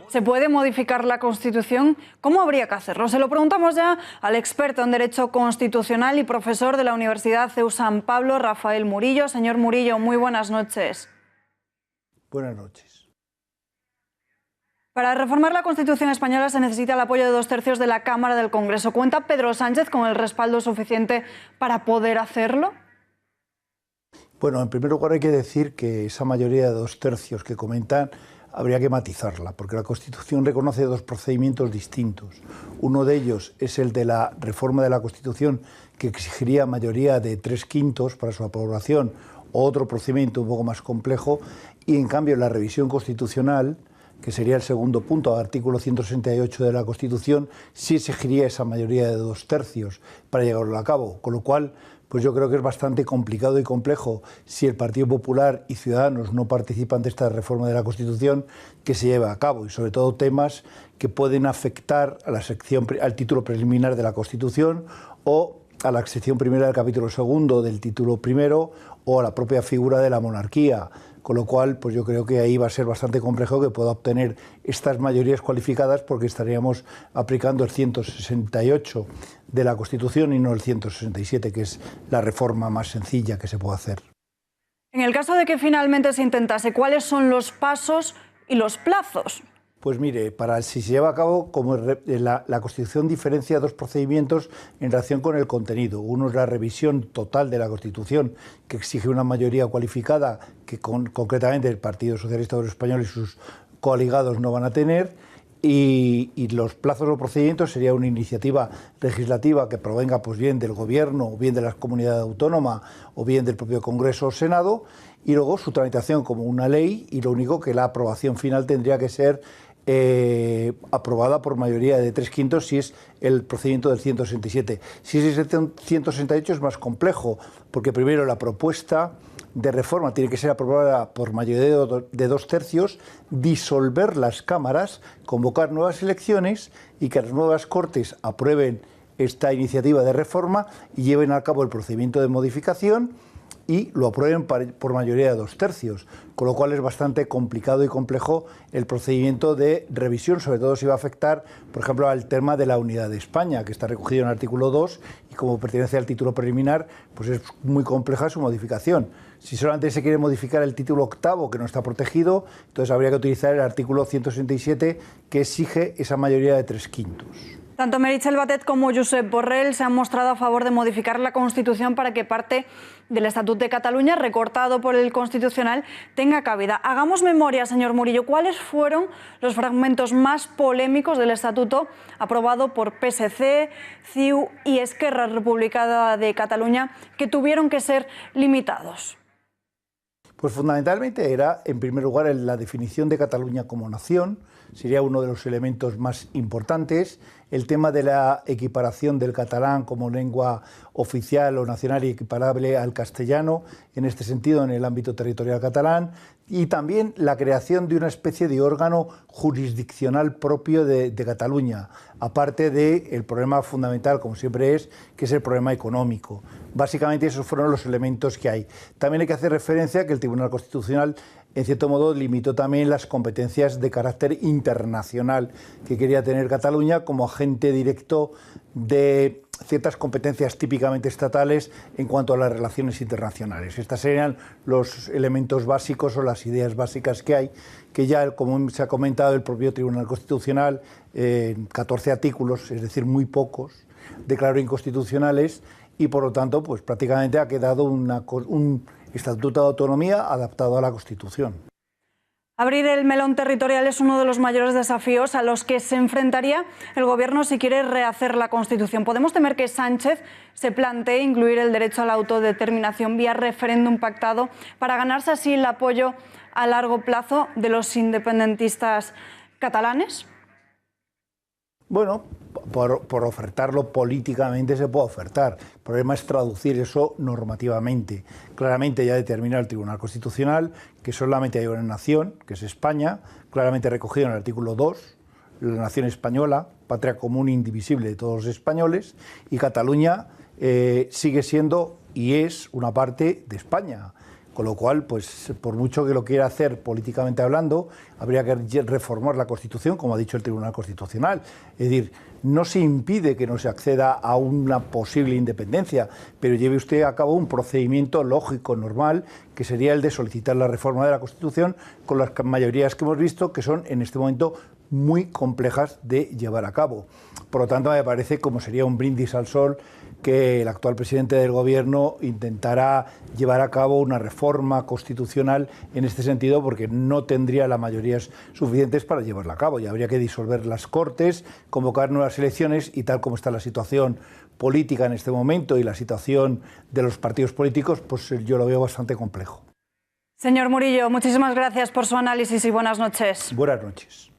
¿Se puede modificar la Constitución? ¿Cómo habría que hacerlo? Se lo preguntamos ya al experto en Derecho Constitucional y profesor de la Universidad CEU San Pablo, Rafael Murillo. Señor Murillo, muy buenas noches. Buenas noches. Para reformar la Constitución española se necesita el apoyo de 2/3 de la Cámara del Congreso. ¿Cuenta Pedro Sánchez con el respaldo suficiente para poder hacerlo? Bueno, en primer lugar hay que decir que esa mayoría de 2/3 que comentan habría que matizarla, porque la Constitución reconoce dos procedimientos distintos. Uno de ellos es el de la reforma de la Constitución, que exigiría mayoría de 3/5 para su aprobación, o otro procedimiento un poco más complejo, y en cambio la revisión constitucional, que sería el segundo punto, artículo 168 de la Constitución, sí exigiría esa mayoría de 2/3 para llevarlo a cabo, con lo cual pues yo creo que es bastante complicado y complejo, si el Partido Popular y Ciudadanos no participan de esta reforma de la Constitución, que se lleve a cabo, y sobre todo temas que pueden afectar a la sección, al título preliminar de la Constitución o a la sección primera del capítulo segundo del título primero o a la propia figura de la monarquía. Con lo cual, pues yo creo que ahí va a ser bastante complejo que pueda obtener estas mayorías cualificadas, porque estaríamos aplicando el 168 de la Constitución y no el 167, que es la reforma más sencilla que se puede hacer. En el caso de que finalmente se intentase, ¿cuáles son los pasos y los plazos? Pues mire, si se lleva a cabo, como la Constitución diferencia dos procedimientos en relación con el contenido. Uno es la revisión total de la Constitución, que exige una mayoría cualificada que concretamente el Partido Socialista Obrero Español y sus coaligados no van a tener, y los plazos o procedimientos sería una iniciativa legislativa que provenga pues bien del Gobierno, o bien de la comunidad autónoma, o bien del propio Congreso o Senado, y luego su tramitación como una ley, y lo único que la aprobación final tendría que ser aprobada por mayoría de 3/5 si es el procedimiento del 167. Si es el 168 es más complejo, porque primero la propuesta de reforma tiene que ser aprobada por mayoría de 2/3, disolver las cámaras, convocar nuevas elecciones y que las nuevas Cortes aprueben esta iniciativa de reforma y lleven a cabo el procedimiento de modificación y lo aprueben por mayoría de 2/3, con lo cual es bastante complicado y complejo el procedimiento de revisión, sobre todo si va a afectar, por ejemplo, al tema de la unidad de España, que está recogido en el artículo 2, y como pertenece al título preliminar, pues es muy compleja su modificación. Si solamente se quiere modificar el título octavo, que no está protegido, entonces habría que utilizar el artículo 167, que exige esa mayoría de 3/5. Tanto Meritxell Batet como Josep Borrell se han mostrado a favor de modificar la Constitución para que parte del Estatut de Cataluña, recortado por el Constitucional, tenga cabida. Hagamos memoria, señor Murillo, ¿cuáles fueron los fragmentos más polémicos del Estatuto aprobado por PSC, CiU y Esquerra Republicana de Cataluña que tuvieron que ser limitados? Pues fundamentalmente era, en primer lugar, la definición de Cataluña como nación, sería uno de los elementos más importantes, el tema de la equiparación del catalán como lengua oficial o nacional y equiparable al castellano, en este sentido en el ámbito territorial catalán, y también la creación de una especie de órgano jurisdiccional propio de Cataluña, aparte del problema fundamental, como siempre es, que es el problema económico. Básicamente esos fueron los elementos que hay. También hay que hacer referencia a que el Tribunal Constitucional, en cierto modo, limitó también las competencias de carácter internacional que quería tener Cataluña como agente directo de ciertas competencias típicamente estatales en cuanto a las relaciones internacionales. Estos serían los elementos básicos o las ideas básicas que hay, que ya, como se ha comentado, el propio Tribunal Constitucional, 14 artículos, es decir, muy pocos, declaró inconstitucionales, y por lo tanto pues prácticamente ha quedado un Estatuto de Autonomía adaptado a la Constitución. Abrir el melón territorial es uno de los mayores desafíos a los que se enfrentaría el Gobierno si quiere rehacer la Constitución. ¿Podemos temer que Sánchez se plantee incluir el derecho a la autodeterminación vía referéndum pactado para ganarse así el apoyo a largo plazo de los independentistas catalanes? Bueno, por ofertarlo políticamente se puede ofertar. El problema es traducir eso normativamente. Claramente ya determina el Tribunal Constitucional que solamente hay una nación, que es España, claramente recogido en el artículo 2, la nación española, patria común e indivisible de todos los españoles, y Cataluña sigue siendo y es una parte de España. Con lo cual, pues por mucho que lo quiera hacer políticamente hablando, habría que reformar la Constitución, como ha dicho el Tribunal Constitucional. Es decir, no se impide que no se acceda a una posible independencia, pero lleve usted a cabo un procedimiento lógico, normal, que sería el de solicitar la reforma de la Constitución con las mayorías que hemos visto, que son en este momento muy complejas de llevar a cabo. Por lo tanto, me parece como sería un brindis al sol que el actual presidente del Gobierno intentara llevar a cabo una reforma constitucional en este sentido, porque no tendría las mayorías suficientes para llevarla a cabo. Y habría que disolver las Cortes, convocar nuevas elecciones y tal como está la situación política en este momento y la situación de los partidos políticos, pues yo lo veo bastante complejo. Señor Murillo, muchísimas gracias por su análisis y buenas noches. Buenas noches.